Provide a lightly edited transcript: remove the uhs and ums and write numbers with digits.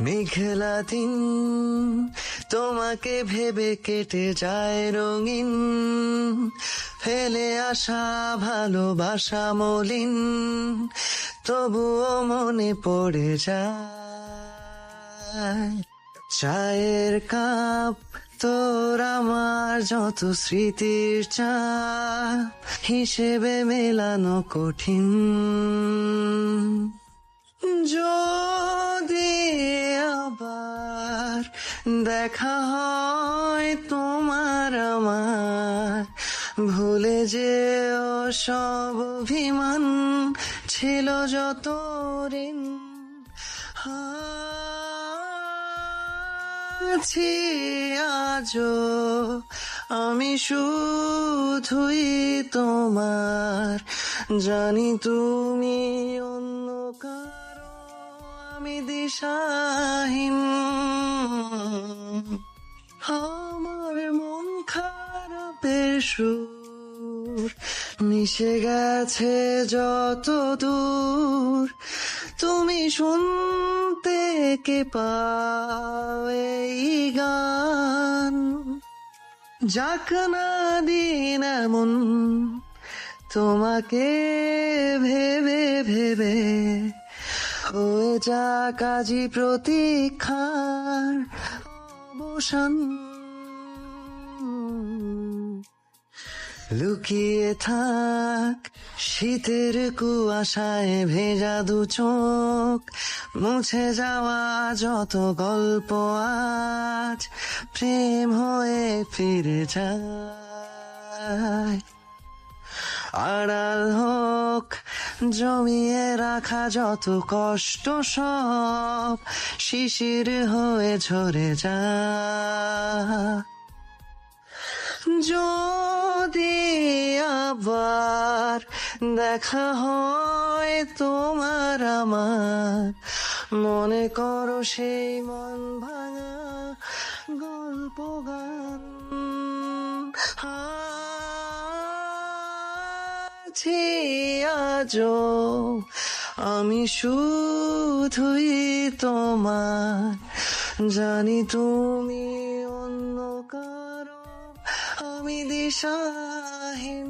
মেঘলা দিন তোমাকে ভেবে কেটে যায় রঙিন, ফেলে আসা ভালোবাসা মলিন, তবুও মনে পড়ে যায়। চায়ের কাপ তোর আমার যত স্মৃতির চাপ, হিসেবে মেলানো কঠিন। যদি আবার দেখা হয় তোমার আমার, ভুলে যেও সব অভিমান, ছিল যত ঋণ। আছি আজও আমি শুধুই তোমার, জানি তুমি অন্য কারো, আমি দিশাহীন। আমার মন খারাপের সুর মিশে গেছে যত দূর, তুমি শুনতে কে পাও এই গান। যাক না দিন এমন তোমাকে ভেবে ভেবে, হয়ে যাক আজি প্রতীক্ষার অবসান। লুকিয়ে থাক শীতের কুয়াশায় ভেজা দু চোখ, মুছে যাওয়া যত গল্প আজ প্রেম হয়ে ফিরে যায়। আড়াল হোক জমিয়ে রাখা যত কষ্ট, সব শিশির হয়ে ঝরে যায়। যদি আবার দেখা হয় তোমার আমার, মনে করো সেই মন ভাঙা গল্প গান। আছি আজও আমি শুধুই তোমার, জানি তুমি অন্য কারো, আমি দিশাহীন।